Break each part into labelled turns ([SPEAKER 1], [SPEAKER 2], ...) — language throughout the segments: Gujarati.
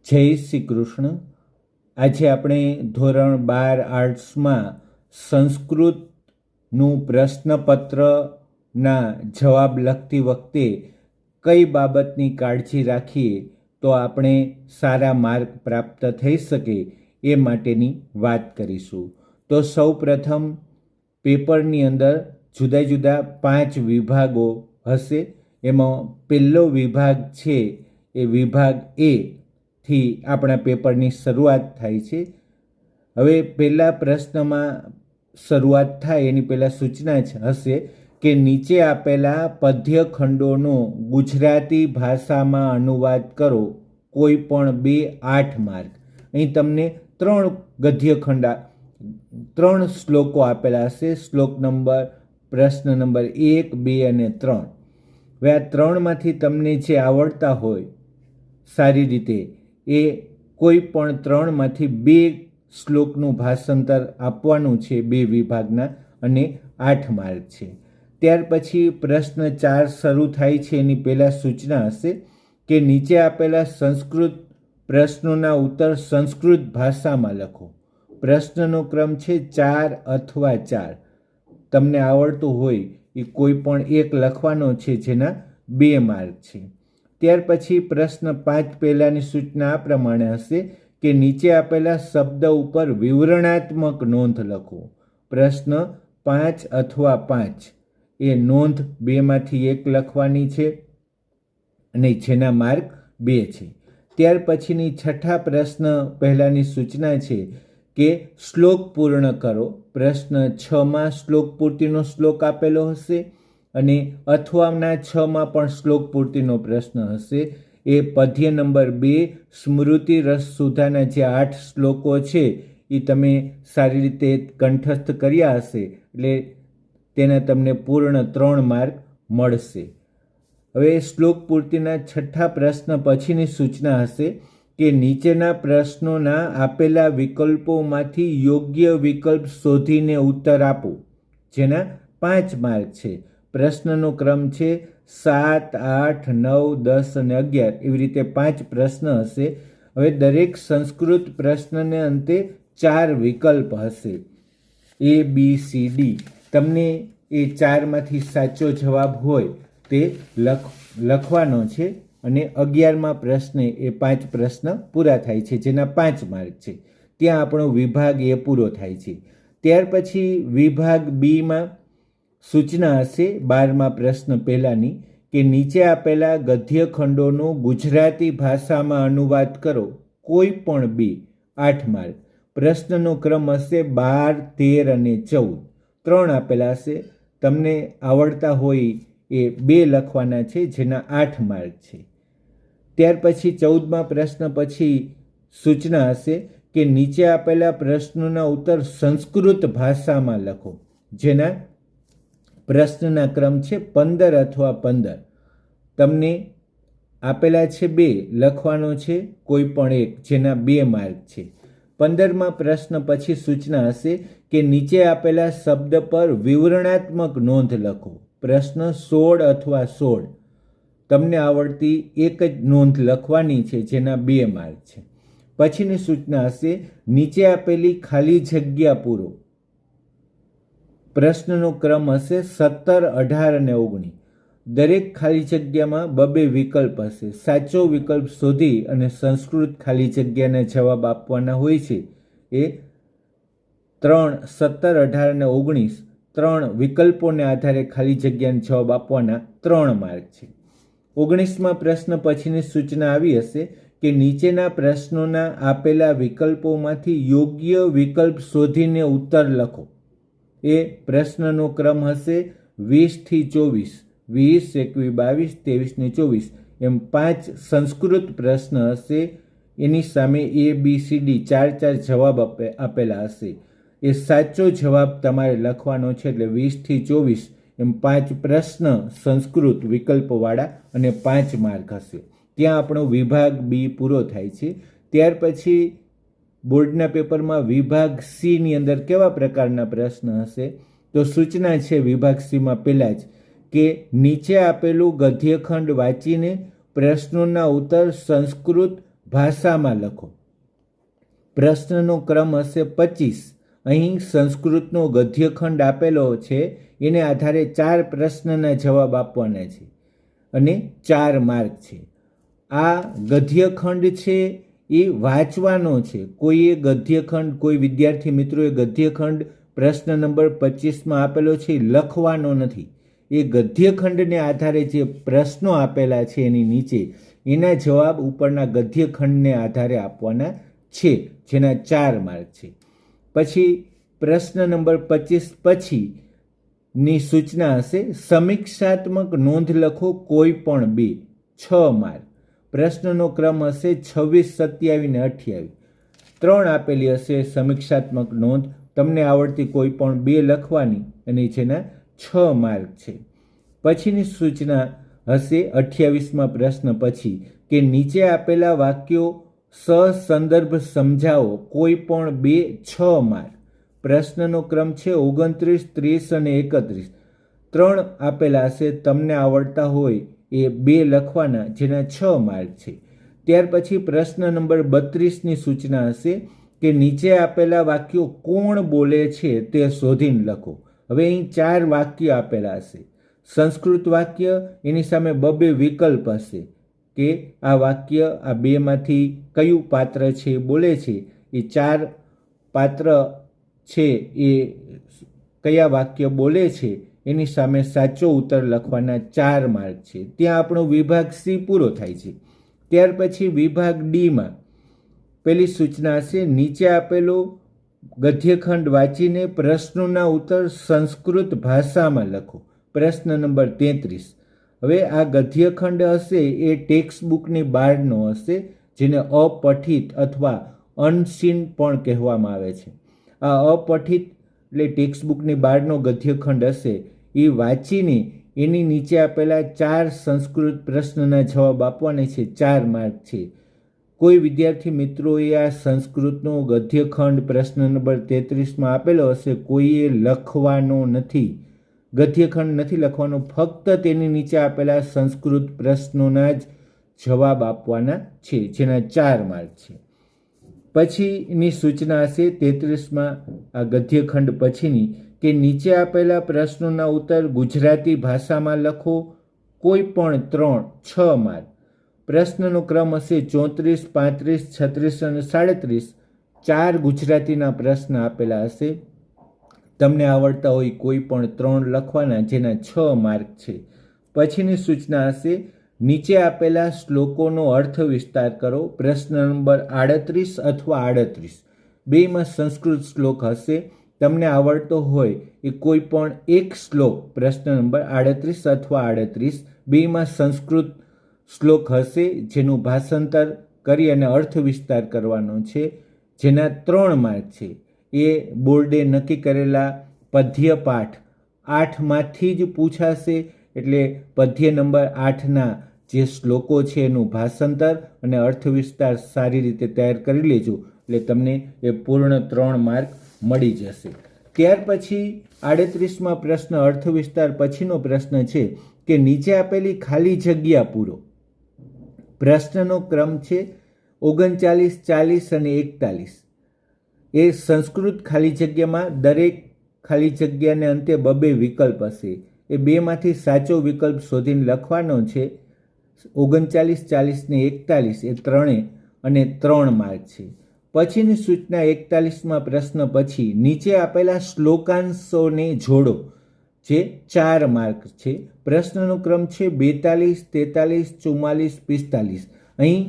[SPEAKER 1] જય શ્રી કૃષ્ણ. આજે આપણે ધોરણ 12 આર્ટ્સમાં સંસ્કૃતનું પ્રશ્નપત્રના જવાબ લખતી વખતે કઈ બાબતની કાળજી રાખીએ તો આપણે સારા માર્ક પ્રાપ્ત થઈ શકે એ માટેની વાત કરીશું. તો સૌ પ્રથમ પેપરની અંદર જુદા જુદા 5 વિભાગો હશે. એમાં પહેલો વિભાગ છે એ વિભાગ એ થી આપણા પેપરની શરૂઆત થાય છે. હવે પહેલા પ્રશ્નમાં શરૂઆત થાય એની પહેલાં સૂચના હશે કે નીચે આપેલા પદ્યખંડોનો ગુજરાતી ભાષામાં અનુવાદ કરો, કોઈ પણ 2-8 માર્ક. અહીં તમને 3 ગદ્યખંડ 3 શ્લોકો આપેલા હશે. શ્લોક નંબર પ્રશ્ન નંબર 1, 2 અને 3. હવે આ 3માંથી તમને જે આવડતા હોય સારી રીતે એ કોઈ પણ 3માંથી 2 શ્લોકનું ભાષાંતર આપવાનું છે 2 વિભાગના, અને 8 માર્ક છે. ત્યાર પછી પ્રશ્ન 4 શરૂ થાય છે. એની પહેલાં સૂચના હશે કે નીચે આપેલા સંસ્કૃત પ્રશ્નોના ઉત્તર સંસ્કૃત ભાષામાં લખો. પ્રશ્નનો ક્રમ છે 4 અથવા 4. તમને આવડતું હોય એ કોઈ પણ એક લખવાનો છે જેના 2 માર્ક છે. ત્યાર પછી પ્રશ્ન 5 પહેલાંની સૂચના આ પ્રમાણે હશે કે નીચે આપેલા શબ્દ ઉપર વિવરણાત્મક નોંધ લખો. પ્રશ્ન 5 અથવા 5 એ નોંધ 2માંથી 1 લખવાની છે અને જેના માર્ક 2 છે. ત્યાર પછીની છઠ્ઠા પ્રશ્ન પહેલાંની સૂચના છે કે શ્લોક પૂર્ણ કરો. પ્રશ્ન 6માં શ્લોક પૂર્તિનો શ્લોક આપેલો હશે અને અથવાના 6માં પણ શ્લોક પૂર્તિનો પ્રશ્ન હશે. એ પદ્ય નંબર 2 સ્મૃતિ રસ સુધાના જે 8 શ્લોકો છે એ તમે સારી રીતે કંઠસ્થ કર્યા હશે એટલે તેના તમને પૂર્ણ 3 માર્ક મળશે. હવે શ્લોક પૂર્તિના છઠ્ઠા પ્રશ્ન પછીની સૂચના હશે કે નીચેના પ્રશ્નોના આપેલા વિકલ્પોમાંથી યોગ્ય વિકલ્પ શોધીને ઉત્તર આપો, જેના 5 માર્ક છે. પ્રશ્નનો ક્રમ છે 7, 8, 9, 10 અને 11. એવી રીતે 5 પ્રશ્ન હશે. હવે દરેક સંસ્કૃત પ્રશ્નને અંતે 4 વિકલ્પ હશે, A, B, C, D. તમને એ 4માંથી સાચો જવાબ હોય તે લખવાનો છે અને 11મા પ્રશ્ને એ 5 પ્રશ્ન પૂરા થાય છે જેના 5 માર્ક છે. ત્યાં આપણો વિભાગ એ પૂરો થાય છે. ત્યાર પછી વિભાગ બીમાં સૂચના હશે 12મા પ્રશ્ન પહેલાંની કે નીચે આપેલા ગદ્યખંડોનો ગુજરાતી ભાષામાં અનુવાદ કરો, કોઈ પણ 2-8 માર્ક. પ્રશ્નનો ક્રમ હશે 12, 13 અને 14. 3 આપેલા હશે. તમને આવડતા હોય એ 2 લખવાના છે જેના 8 માર્ક છે. ત્યાર પછી 14મા પ્રશ્ન પછી સૂચના હશે કે નીચે આપેલા પ્રશ્નોના ઉત્તર સંસ્કૃત ભાષામાં લખો, જેના પ્રશ્નના ક્રમ છે 15 અથવા 15. તમને આપેલા છે 2, લખવાનો છે કોઈ પણ એક, જેના 2 માર્ક છે. 15મા પ્રશ્ન પછી સૂચના હશે કે નીચે આપેલા શબ્દ પર વિવરણાત્મક નોંધ લખો. પ્રશ્ન 16 અથવા 16. તમને આવડતી એક જ નોંધ લખવાની છે જેના 2 માર્ક છે. પછીની સૂચના હશે નીચે આપેલી ખાલી જગ્યા પૂરો. પ્રશ્નનો ક્રમ હશે 17, 18 અને 19. દરેક ખાલી જગ્યામાં 2 વિકલ્પ હશે. સાચો વિકલ્પ શોધી અને સંસ્કૃત ખાલી જગ્યાના જવાબ આપવાના હોય છે. એ 3, 17, 18 અને 19 3 વિકલ્પોને આધારે ખાલી જગ્યાના જવાબ આપવાના 3 માર્ક છે. 19મા પ્રશ્ન પછીની સૂચના આવી હશે કે નીચેના પ્રશ્નોના આપેલા વિકલ્પોમાંથી યોગ્ય વિકલ્પ શોધીને ઉત્તર લખો. એ પ્રશ્નનો ક્રમ હશે 20 થી 24, 20, 21, 22, 23 ને 24. એમ 5 સંસ્કૃત પ્રશ્ન હશે. એની સામે A, B, C, D 4 જવાબ આપેલા હશે. એ સાચો જવાબ તમારે લખવાનો છે એટલે 20 થી 24 એમ 5 પ્રશ્ન સંસ્કૃત વિકલ્પવાળા અને 5 માર્ક હશે. ત્યાં આપણો વિભાગ બી પૂરો થાય છે. ત્યાર પછી બોર્ડના પેપરમાં વિભાગ સીની અંદર કેવા પ્રકારના પ્રશ્ન હશે તો સૂચના છે વિભાગ સીમાં પહેલાં જ કે નીચે આપેલું ગદ્યખંડ વાંચીને પ્રશ્નોના ઉત્તર સંસ્કૃત ભાષામાં લખો. પ્રશ્નનો ક્રમ હશે 25. અહીં સંસ્કૃતનો ગદ્યખંડ આપેલો છે, એને આધારે 4 પ્રશ્નના જવાબ આપવાના છે અને 4 માર્ક છે. આ ગદ્યખંડ છે એ વાંચવાનો છે. કોઈએ ગદ્યખંડ, કોઈ વિદ્યાર્થી મિત્રોએ ગદ્યખંડ પ્રશ્ન નંબર 25માં આપેલો છે એ લખવાનો નથી. એ ગદ્યખંડને આધારે જે પ્રશ્નો આપેલા છે એની નીચે એના જવાબ ઉપરના ગદ્યખંડને આધારે આપવાના છે, જેના 4 માર્ક છે. પછી પ્રશ્ન નંબર 25 પછીની સૂચના હશે સમીક્ષાત્મક નોંધ લખો કોઈ પણ 2, 6 માર્ક. પ્રશ્નનો ક્રમ હશે 26, 27 ને 28. 3 આપેલી હશે સમીક્ષાત્મક નોંધ, તમને આવડતી કોઈ પણ 2 લખવાની અને જેના 6 માર્ક છે. પછીની સૂચના હશે 28માં પ્રશ્ન પછી કે નીચે આપેલા વાક્યો સહસંદર્ભ સમજાવો કોઈ પણ 2, 6 માર્ક. પ્રશ્નનો ક્રમ છે 29, 30 અને 31. 3 આપેલા હશે, તમને આવડતા હોય એ 2 લખવાના, જેના 6 માર્ક છે. ત્યાર પછી પ્રશ્ન નંબર 32ની સૂચના હશે કે નીચે આપેલા વાક્યો કોણ બોલે છે તે શોધીને લખો. હવે અહીં 4 વાક્ય આપેલા હશે. સંસ્કૃત વાક્ય, એની સામે 2 વિકલ્પ હશે કે આ વાક્ય આ 2માંથી કયું પાત્ર છે બોલે છે. એ 4 પાત્ર છે એ કયા વાક્ય બોલે છે એની સામે સાચો ઉત્તર લખવાના 4 માર્ક છે. ત્યાં આપણો વિભાગ C પૂરો થાય છે. ત્યાર પછી વિભાગ Dમાં પેલી સૂચના હશે નીચે આપેલો ગદ્યખંડ વાંચીને પ્રશ્નોના ઉત્તર સંસ્કૃત ભાષામાં લખો. પ્રશ્ન નંબર 33. હવે આ ગદ્યખંડ હશે એ ટેક્સ્ટ બુકની બહારનો હશે, જેને અપઠિત અથવા અનસીન પણ કહેવામાં આવે છે. આ અપઠિત એટલે ટેક્સ્ટ બુકની બહારનો ગદ્યખંડ હશે એ વાંચીને એની નીચે આપેલા 4 સંસ્કૃત પ્રશ્નના જવાબ આપવાના છે. 4 માર્ક છે. કોઈ વિદ્યાર્થી મિત્રોએ આ સંસ્કૃતનો ગદ્યખંડ પ્રશ્ન નંબર 33માં આપેલો હશે, કોઈએ લખવાનો નથી. ગદ્યખંડ નથી લખવાનો, ફક્ત તેની નીચે આપેલા સંસ્કૃત પ્રશ્નોના જ જવાબ આપવાના છે, જેના 4 માર્ક છે. પછીની સૂચના હશે 33માં આ ગદ્યખંડ પછીની કે નીચે આપેલા પ્રશ્નોના ઉત્તર ગુજરાતી ભાષામાં લખો કોઈ પણ 3, 6 માર્ક. પ્રશ્નનો ક્રમ હશે 34, 35, 36 અને 37. 4 ગુજરાતીના પ્રશ્ન આપેલા હશે, તમને આવડતા હોય કોઈ પણ 3 લખવાના, જેના 6 માર્ક છે. પછીની સૂચના હશે નીચે આપેલા શ્લોકોનો અર્થ વિસ્તાર કરો. પ્રશ્ન નંબર 38 અથવા 38. 2માં સંસ્કૃત શ્લોક હશે, તમને આવડતો હોય એ કોઈ પણ એક શ્લોક પ્રશ્ન નંબર 38 અથવા 38. 2માં સંસ્કૃત શ્લોક હશે જેનું ભાષાંતર કરી અને અર્થ વિસ્તાર કરવાનો છે, જેના 3 માર્ક છે. એ બોર્ડે નક્કી કરેલા પદ્ય પાઠ 8માંથી જ પૂછાશે, એટલે પદ્ય નંબર 8ના જે શ્લોકો છે એનું ભાષાંતર અને અર્થ વિસ્તાર સારી રીતે તૈયાર કરી લેજો, એટલે તમને એ પૂર્ણ 3 માર્ક મળી જશે. ત્યાર પછી 38માં પ્રશ્ન અર્થ વિસ્તાર પછીનો પ્રશ્ન છે કે નીચે આપેલી ખાલી જગ્યા પૂરો. પ્રશ્નનો ક્રમ છે 39, 40 અને 41. એ સંસ્કૃત ખાલી જગ્યામાં દરેક ખાલી જગ્યાને અંતે 2 વિકલ્પ હશે. એ 2માંથી સાચો વિકલ્પ શોધીને લખવાનો છે. 39, 40 ને 41 એ 3 અને 3 માર્ક છે. પછીની સૂચના 41માં પ્રશ્ન પછી નીચે આપેલા શ્લોકાંશોને જોડો, જે 4 માર્ક છે. પ્રશ્નનો ક્રમ છે 42, 43, 44, 45. અહીં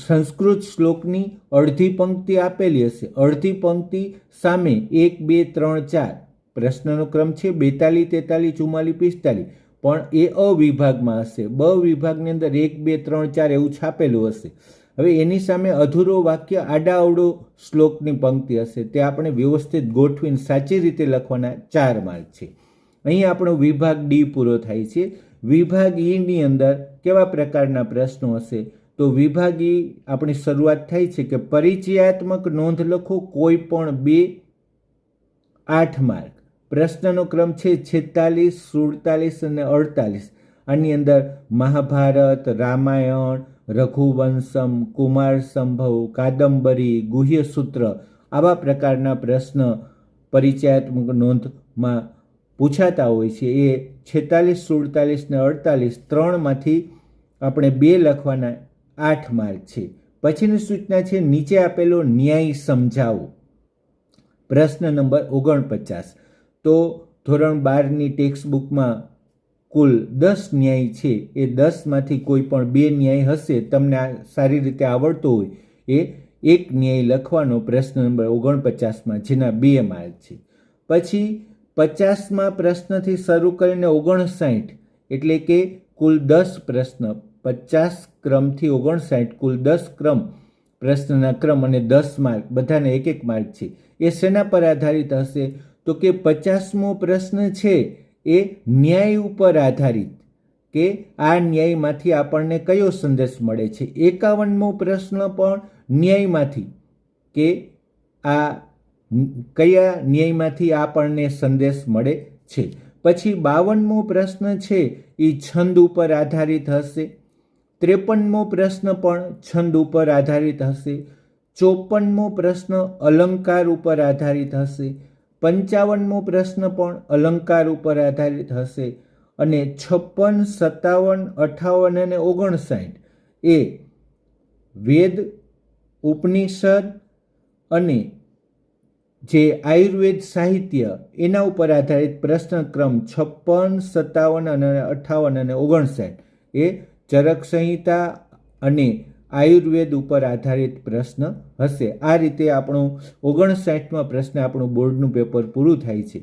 [SPEAKER 1] સંસ્કૃત શ્લોકની અડધી પંક્તિ આપેલી હશે, અડધી પંક્તિ સામે 1, 2, 3, 4. પ્રશ્નનો ક્રમ છે 42, 43, 44, 45, પણ એ અ વિભાગમાં હશે. બ વિભાગની અંદર 1, 2, 3, 4 એવું છાપેલું હશે. હવે એની સામે અધૂરો વાક્ય આડાઅવળો શ્લોકની પંક્તિ હશે, તે આપણે વ્યવસ્થિત ગોઠવીને સાચી રીતે લખવાના 4 માર્ક છે. અહીં આપણો વિભાગ ડી પૂરો થાય છે. વિભાગ ઈની અંદર કેવા પ્રકારના પ્રશ્નો હશે? તો વિભાગ ઈ આપણી શરૂઆત થાય છે કે પરિચયાત્મક નોંધ લખો કોઈ પણ 2, 8 માર્ક. પ્રશ્નનો ક્રમ છે 46, 47 અને 48. આની અંદર મહાભારત, રામાયણ, રઘુવંશમ, કુમાર સંભવ, કાદંબરી, ગુહ્યસૂત્ર આવા પ્રકારના પ્રશ્ન પરિચયાત્મક નોંધમાં પૂછાતા હોય છે. એ 46, 47 ને 48 ત્રણમાંથી આપણે 2 લખવાના 8 માર્ક છે. પછીની સૂચના છે નીચે આપેલો ન્યાય સમજાવો. પ્રશ્ન નંબર 49. તો ધોરણ 12ની ટેક્સ્ટ બુકમાં કુલ 10 ન્યાય છે. એ 10માંથી કોઈ પણ 2 ન્યાય હશે, તમને સારી રીતે આવડતો હોય એ એક ન્યાય લખવાનો પ્રશ્ન નંબર 49માં, જેના 2 માર્ક છે. પછી 50માં પ્રશ્નથી શરૂ કરીને 59, એટલે કે કુલ 10 પ્રશ્ન, 50 ક્રમથી 59 કુલ 10 ક્રમ, પ્રશ્નના ક્રમ અને 10 માર્ક, બધાને 1-1 માર્ક છે. એ શેના પર આધારિત હશે? તો કે 50મો પ્રશ્ન છે એ ન્યાય ઉપર આધારિત, કે આ ન્યાયમાંથી આપણને કયો સંદેશ મળે છે. 51મો પ્રશ્ન પણ ન્યાયમાંથી, કે આ કયા ન્યાયમાંથી આપણને સંદેશ મળે છે. પછી 52મો પ્રશ્ન છે એ છંદ ઉપર આધારિત હશે. 53મો પ્રશ્ન પણ છંદ ઉપર આધારિત હશે. 54મો પ્રશ્ન અલંકાર ઉપર આધારિત હશે. 55મો પ્રશ્ન પણ અલંકાર ઉપર આધારિત હશે. અને 56, 57, 58 અને 59 એ વેદ, ઉપનિષદ અને જે આયુર્વેદ સાહિત્ય એના ઉપર આધારિત પ્રશ્ન ક્રમ 56, 57 અને 58 અને 59 એ ચરક સંહિતા અને આયુર્વેદ ઉપર આધારિત પ્રશ્ન હશે. આ રીતે આપણું 59માં પ્રશ્ન આપણું બોર્ડનું પેપર પૂરું થાય છે.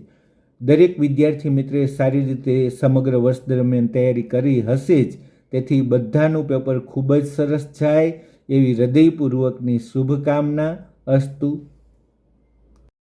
[SPEAKER 1] દરેક વિદ્યાર્થી મિત્રે સારી રીતે સમગ્ર વર્ષ દરમિયાન તૈયારી કરી હશે જ. તેથી બધાનું પેપર ખૂબ જ સરસ જાય એવી હૃદયપૂર્વકની શુભકામના. અસ્તુ.